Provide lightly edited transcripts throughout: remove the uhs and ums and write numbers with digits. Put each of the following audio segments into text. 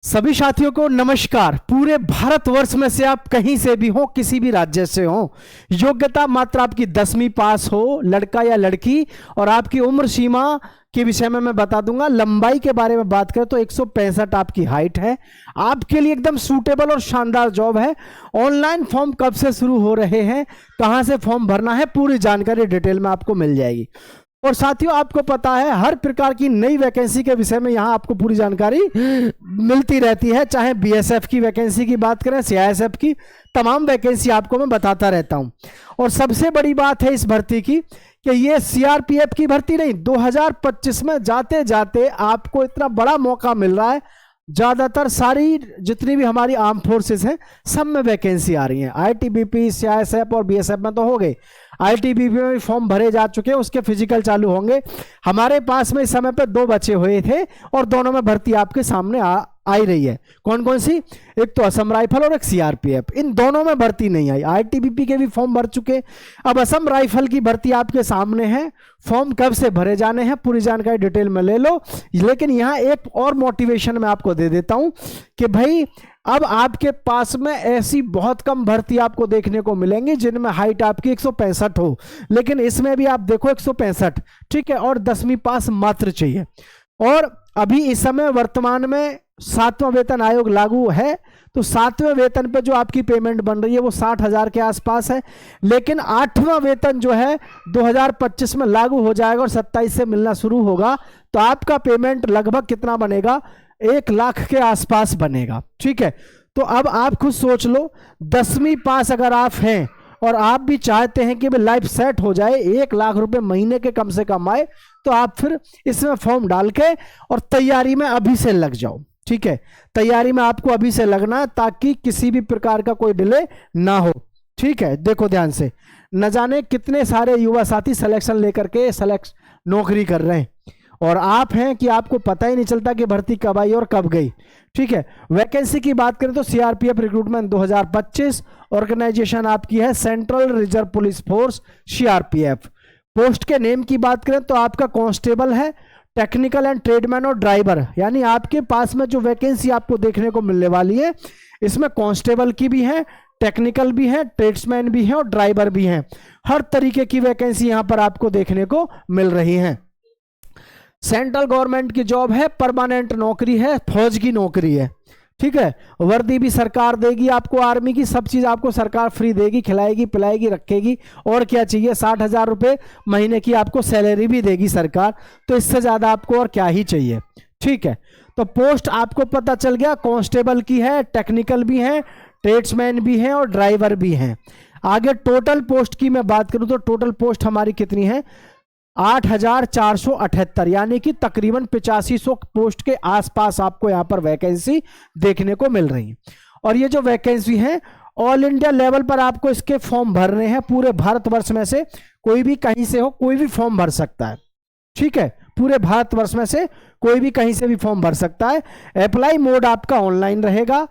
सभी साथियों को नमस्कार। पूरे भारतवर्ष में से आप कहीं से भी हो, किसी भी राज्य से हो, योग्यता मात्र आपकी 10वीं पास हो, लड़का या लड़की, और आपकी उम्र सीमा के विषय में मैं बता दूंगा। लंबाई के बारे में बात करें तो 165 आपकी हाइट है। आपके लिए एकदम सूटेबल और शानदार जॉब है। ऑनलाइन फॉर्म कब से शुरू हो रहे हैं, कहां से फॉर्म भरना है, पूरी जानकारी डिटेल में आपको मिल जाएगी। और साथियों, आपको पता है हर प्रकार की नई वैकेंसी के विषय में यहां आपको पूरी जानकारी मिलती रहती है। चाहे बीएसएफ की वैकेंसी की बात करें, सीआईएसएफ की, तमाम वैकेंसी आपको मैं बताता रहता हूं। और सबसे बड़ी बात है इस भर्ती की कि ये सीआरपीएफ की भर्ती नहीं, 2025 में जाते जाते आपको इतना बड़ा मौका मिल रहा है। ज्यादातर सारी जितनी भी हमारी आर्म फोर्सेस हैं, सब में वैकेंसी आ रही है। आईटीबीपी, सीआईएसएफ और बीएसएफ में तो हो गए। आईटीबीपी में फॉर्म भरे जा चुके हैं, उसके फिजिकल चालू होंगे। हमारे पास में इस समय पे 2 बचे हुए थे और दोनों में भर्ती आपके सामने आई रही है। कौन कौन सी? एक तो असम राइफल और एक सीआरपीएफ। इन दोनों में भर्ती नहीं आई। आईटीबीपी के भी फॉर्म भर चुके। अब असम राइफल की भर्ती आपके सामने है। फॉर्म कब से भरे जाने हैं, पूरी जानकारी डिटेल में ले लो। लेकिन यहाँ एक और मोटिवेशन मैं आपको दे देता हूं कि भाई अब आपके पास में ऐसी बहुत कम भर्ती आपको देखने को मिलेंगी जिनमें हाइट आपकी 165 हो। लेकिन इसमें भी आप देखो 165, ठीक है, और 10वीं पास मात्र चाहिए। और अभी इस समय वर्तमान में 7वां वेतन आयोग लागू है, तो 7वें वेतन पे जो आपकी पेमेंट बन रही है वो 60,000 के आसपास है। लेकिन 8वां वेतन जो है 2025 में लागू हो जाएगा और 27 से मिलना शुरू होगा, तो आपका पेमेंट लगभग कितना बनेगा? 1 लाख के आसपास बनेगा। ठीक है, तो अब आप खुद सोच लो, 10वीं पास अगर आप हैं और आप भी चाहते हैं कि लाइफ सेट हो जाए, 1 लाख रुपए महीने के कम से कम आए, तो आप फिर इसमें फॉर्म डाल के और तैयारी में अभी से लग जाओ। ठीक है, तैयारी में आपको अभी से लगना है ताकि किसी भी प्रकार का कोई डिले ना हो। ठीक है, देखो ध्यान से, न जाने कितने सारे युवा साथी सिलेक्शन लेकर के नौकरी कर रहे हैं और आप हैं कि आपको पता ही नहीं चलता कि भर्ती कब आई और कब गई। ठीक है, वैकेंसी की बात करें तो सीआरपीएफ रिक्रूटमेंट 2025, ऑर्गेनाइजेशन आपकी है central reserve police force, CRPF. Post के नेम की बात करें तो आपका कांस्टेबल है, टेक्निकल एंड ट्रेडमैन और ड्राइवर। यानी आपके पास में जो वैकेंसी आपको देखने को मिलने वाली है, इसमें कांस्टेबल की भी है, टेक्निकल भी है, ट्रेड्समैन भी है और ड्राइवर भी है। हर तरीके की वैकेंसी यहां पर आपको देखने को मिल रही है। सेंट्रल गवर्नमेंट की जॉब है, परमानेंट नौकरी है, फौज की नौकरी है। ठीक है, वर्दी भी सरकार देगी आपको, आर्मी की सब चीज आपको सरकार फ्री देगी, खिलाएगी पिलाएगी रखेगी। और क्या चाहिए? 60,000 रुपए महीने की आपको सैलरी भी देगी सरकार, तो इससे ज्यादा आपको और क्या ही चाहिए। ठीक है, तो पोस्ट आपको पता चल गया, कांस्टेबल की है, टेक्निकल भी है, ट्रेड्समैन भी है और ड्राइवर भी है। आगे टोटल पोस्ट की मैं बात करूं तो टोटल पोस्ट हमारी कितनी है? 8,478, यानी कि तकरीबन 8500 पोस्ट के आसपास आपको यहां पर वैकेंसी देखने को मिल रही है। और ये जो वैकेंसी है ऑल इंडिया लेवल पर आपको इसके फॉर्म भरने हैं। पूरे भारतवर्ष में से कोई भी कहीं से हो, कोई भी फॉर्म भर सकता है। ठीक है, पूरे भारतवर्ष में से कोई भी कहीं से भी फॉर्म भर सकता है। अप्लाई मोड आपका ऑनलाइन रहेगा।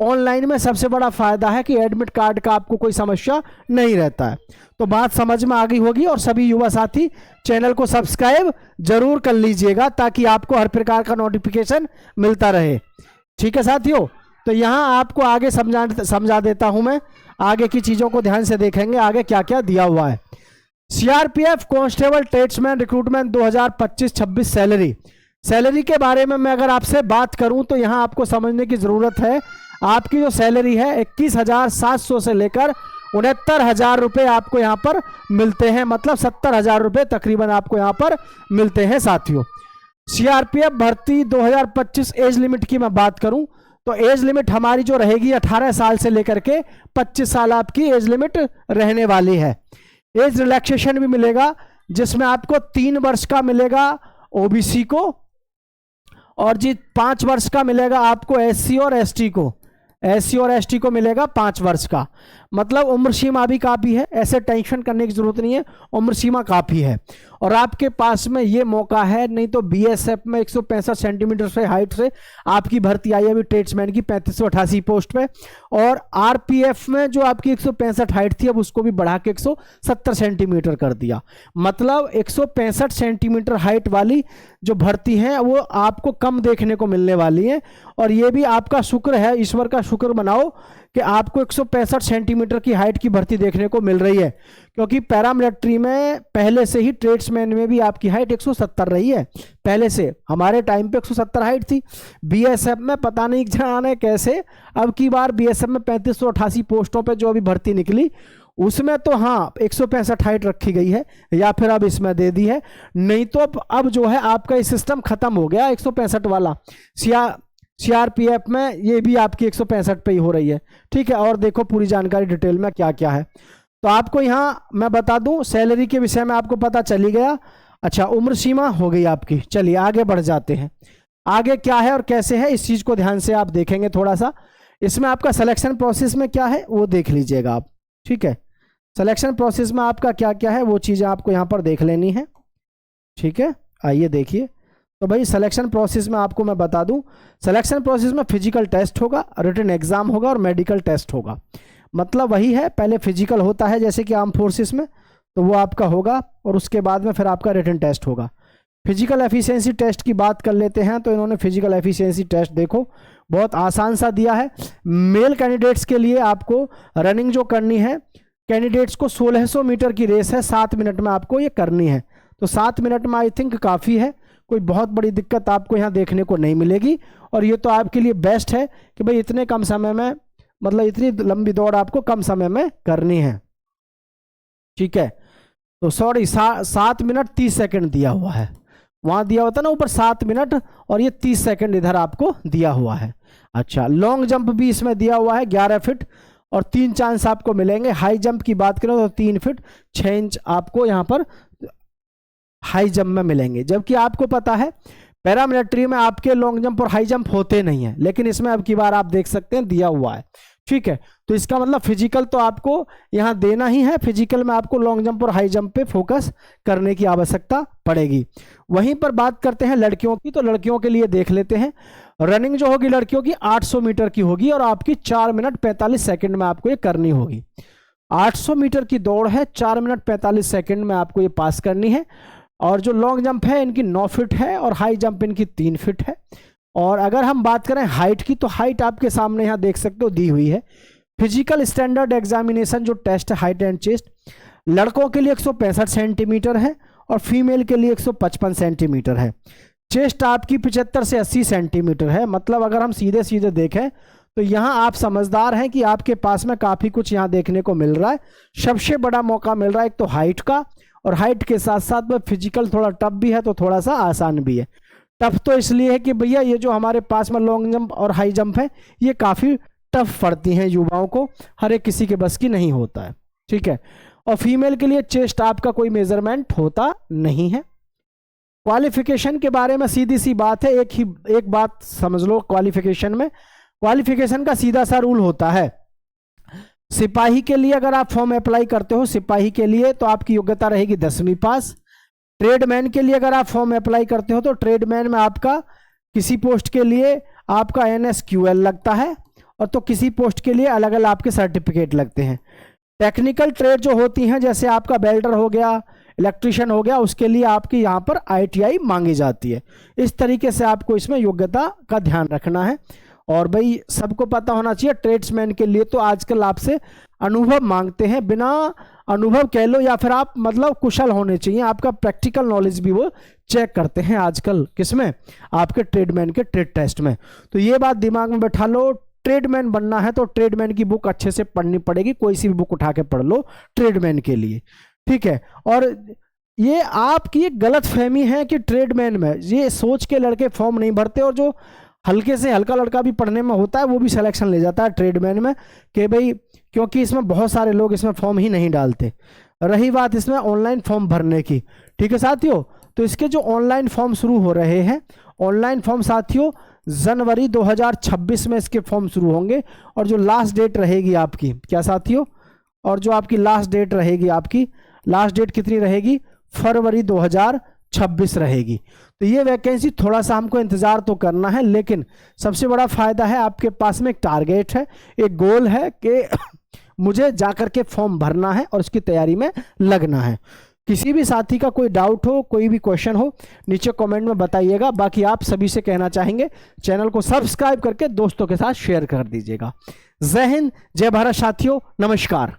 ऑनलाइन में सबसे बड़ा फायदा है कि एडमिट कार्ड का आपको कोई समस्या नहीं रहता है। तो बात समझ में आ गई होगी। और सभी युवा साथी चैनल को सब्सक्राइब जरूर कर लीजिएगा ताकि आपको हर प्रकार का नोटिफिकेशन मिलता रहे। ठीक है साथियों, तो यहां आपको आगे समझा देता हूं मैं। आगे की चीजों को ध्यान से देखेंगे, आगे क्या क्या दिया हुआ है। CRPF constable tradesman recruitment 2025-26 salary के बारे में मैं अगर आपसे बात करूं तो यहां आपको समझने की जरूरत है। आपकी जो सैलरी है 21,700 से लेकर 69,000 रुपए आपको यहां पर मिलते हैं। मतलब 70,000 रुपए तकरीबन आपको यहां पर मिलते हैं साथियों। सीआरपीएफ भर्ती 2025 एज लिमिट की मैं बात करूं तो एज लिमिट हमारी जो रहेगी 18 साल से लेकर के 25 साल आपकी एज लिमिट रहने वाली है। एज रिलैक्सेशन भी मिलेगा, जिसमें आपको 3 वर्ष का मिलेगा ओबीसी को, और जी 5 वर्ष का मिलेगा आपको एससी और एसटी को मिलेगा 5 वर्ष का। मतलब उम्र सीमा भी काफ़ी है, ऐसे टेंशन करने की जरूरत नहीं है, उम्र सीमा काफ़ी है। और आपके पास में ये मौका है, नहीं तो बीएसएफ में 165 सेंटीमीटर से हाइट से आपकी भर्ती आई है अभी ट्रेड्समैन की 3588 पोस्ट पे, और आरपीएफ में जो आपकी 165 हाइट थी अब उसको भी बढ़ा के 170 सेंटीमीटर कर दिया। मतलब 165 सेंटीमीटर हाइट वाली जो भर्ती है वो आपको कम देखने को मिलने वाली है। और ये भी आपका शुक्र है, ईश्वर का शुक्र मनाओ कि आपको 165 सेंटीमीटर की हाइट की भर्ती देखने को मिल रही है, क्योंकि पैरामिलिट्री में पहले से ही ट्रेड्समैन में भी आपकी हाइट 170 रही है। पहले से हमारे टाइम पे 170 हाइट थी। बीएसएफ में पता नहीं जाने कैसे अब की बार बीएसएफ में 3588 पोस्टों पे जो अभी भर्ती निकली उसमें तो हाँ 165 हाइट रखी गई है, या फिर अब इसमें दे दी है। नहीं तो अब जो है आपका ये सिस्टम खत्म हो गया 165 वाला। सीआरपीएफ में ये भी आपकी 165 पे ही हो रही है। ठीक है, और देखो पूरी जानकारी डिटेल में क्या क्या है। तो आपको यहाँ मैं बता दूं, सैलरी के विषय में आपको पता चली गया। अच्छा, उम्र सीमा हो गई आपकी। चलिए आगे बढ़ जाते हैं। आगे क्या है और कैसे है इस चीज को ध्यान से आप देखेंगे थोड़ा सा। इसमें आपका सिलेक्शन प्रोसेस में क्या है वो देख लीजिएगा आप। ठीक है, सिलेक्शन प्रोसेस में आपका क्या क्या है वो चीज़ें आपको यहाँ पर देख लेनी है। ठीक है, आइए देखिए। तो भाई सिलेक्शन प्रोसेस में आपको मैं बता दूं, सिलेक्शन प्रोसेस में फिजिकल टेस्ट होगा, रिटन एग्जाम होगा और मेडिकल टेस्ट होगा। मतलब वही है, पहले फिजिकल होता है जैसे कि आर्म फोर्सेस में, तो वो आपका होगा और उसके बाद में फिर आपका रिटन टेस्ट होगा। फिजिकल एफिशिएंसी टेस्ट की बात कर लेते हैं तो इन्होंने फिजिकल एफिशिएंसी टेस्ट देखो बहुत आसान सा दिया है। मेल कैंडिडेट्स के लिए आपको रनिंग जो करनी है, कैंडिडेट्स को 1600 मीटर की रेस है, 7 मिनट में आपको ये करनी है। तो 7 मिनट में आई थिंक काफ़ी है, कोई बहुत बड़ी दिक्कत आपको यहाँ देखने को नहीं मिलेगी। और ये तो आपके लिए बेस्ट है कि भाई इतने कम समय में, मतलब इतनी लंबी दौड़ आपको कम समय में करनी है। ठीक है, तो सॉरी 7 मिनट 30 सेकंड दिया हुआ है, वहाँ दिया होता ना ऊपर 7 मिनट, और ये 30 सेकंड इधर आपको दिया हुआ है। अच्छा, लॉन्ग जंप भी इसमें दिया हुआ है 11 फीट और 3 चांस आपको मिलेंगे। हाई जंप की बात करें तो 3 फीट 6 इंच आपको यहाँ पर हाई जंप में मिलेंगे। जबकि आपको पता है पैरामिलिट्री में आपके लॉन्ग जंप और हाई जंप होते नहीं है, लेकिन इसमें अब की बार आप देख सकते हैं दिया हुआ है। ठीक है, तो इसका मतलब फिजिकल तो आपको यहाँ देना ही है। फिजिकल में आपको लॉन्ग जंप और हाई जंप पे फोकस करने की आवश्यकता पड़ेगी। वहीं पर बात करते हैं लड़कियों की, तो लड़कियों के लिए देख लेते हैं। रनिंग जो होगी लड़कियों की 800 मीटर की होगी और आपकी 4 मिनट 45 सेकंड में आपको ये करनी होगी। 800 मीटर की दौड़ है, 4 मिनट 45 सेकंड में आपको ये पास करनी है। और जो लॉन्ग जंप है इनकी 9 फीट है और हाई जंप इनकी 3 फीट है। और अगर हम बात करें हाइट की, तो हाइट आपके सामने यहाँ देख सकते हो दी हुई है। फिजिकल स्टैंडर्ड एग्जामिनेशन जो टेस्ट है हाइट एंड चेस्ट, लड़कों के लिए 165 सेंटीमीटर है और फीमेल के लिए 155 सेंटीमीटर है। चेस्ट आपकी 75 से 80 सेंटीमीटर है। मतलब अगर हम सीधे सीधे देखें तो यहाँ आप समझदार हैं कि आपके पास में काफ़ी कुछ यहाँ देखने को मिल रहा है। सबसे बड़ा मौका मिल रहा है एक तो हाइट का, और हाइट के साथ साथ में फिजिकल थोड़ा टफ भी है तो थोड़ा सा आसान भी है। टफ तो इसलिए है कि भैया ये जो हमारे पास में लॉन्ग जंप और हाई जंप है ये काफ़ी टफ पड़ती हैं युवाओं को, हर एक किसी के बस की नहीं होता है। ठीक है, और फीमेल के लिए चेस्ट आपका कोई मेजरमेंट होता नहीं है। क्वालिफिकेशन के बारे में सीधी सी बात है, एक बात समझ लो। क्वालिफिकेशन का सीधा सा रूल होता है। सिपाही के लिए अगर आप फॉर्म अप्लाई करते हो सिपाही के लिए, तो आपकी योग्यता रहेगी 10वीं पास। ट्रेडमैन के लिए अगर आप फॉर्म अप्लाई करते हो तो ट्रेडमैन में आपका किसी पोस्ट के लिए आपका NSQL लगता है, और तो किसी पोस्ट के लिए अलग अलग आपके सर्टिफिकेट लगते हैं। टेक्निकल ट्रेड जो होती हैं जैसे आपका वेल्डर हो गया, इलेक्ट्रिशियन हो गया, उसके लिए आपकी यहाँ पर ITI मांगी जाती है। इस तरीके से आपको इसमें योग्यता का ध्यान रखना है। और भाई सबको पता होना चाहिए ट्रेड्समैन के लिए तो आजकल आपसे अनुभव मांगते हैं। बिना अनुभव कह लो या फिर आप मतलब कुशल होने चाहिए, आपका प्रैक्टिकल नॉलेज भी वो चेक करते हैं आजकल। किसमें? आपके ट्रेडमैन के ट्रेड टेस्ट में। तो ये बात दिमाग में बैठा लो, ट्रेडमैन बनना है तो ट्रेडमैन की बुक अच्छे से पढ़नी पड़ेगी। कोई सी भी बुक उठा के पढ़ लो ट्रेडमैन के लिए। ठीक है, और ये आपकी एक गलत फहमी है कि ट्रेडमैन में ये सोच के लड़के फॉर्म नहीं भरते, और जो हल्के से हल्का लड़का भी पढ़ने में होता है वो भी सिलेक्शन ले जाता है ट्रेडमैन में, कि भाई क्योंकि इसमें बहुत सारे लोग इसमें फॉर्म ही नहीं डालते। रही बात इसमें ऑनलाइन फॉर्म भरने की, ठीक है साथियों, तो इसके जो ऑनलाइन फॉर्म शुरू हो रहे हैं, ऑनलाइन फॉर्म साथियों जनवरी 2026 में इसके फॉर्म शुरू होंगे। और जो लास्ट डेट रहेगी आपकी, क्या साथियों, और जो आपकी लास्ट डेट रहेगी, आपकी लास्ट डेट कितनी रहेगी? फरवरी 2026 रहेगी। तो ये वैकेंसी थोड़ा सा हमको इंतजार तो करना है, लेकिन सबसे बड़ा फायदा है आपके पास में एक टारगेट है, एक गोल है कि मुझे जाकर के फॉर्म भरना है और उसकी तैयारी में लगना है। किसी भी साथी का कोई डाउट हो, कोई भी क्वेश्चन हो, नीचे कमेंट में बताइएगा। बाकी आप सभी से कहना चाहेंगे चैनल को सब्सक्राइब करके दोस्तों के साथ शेयर कर दीजिएगा। जय हिंद, जय भारत साथियों, नमस्कार।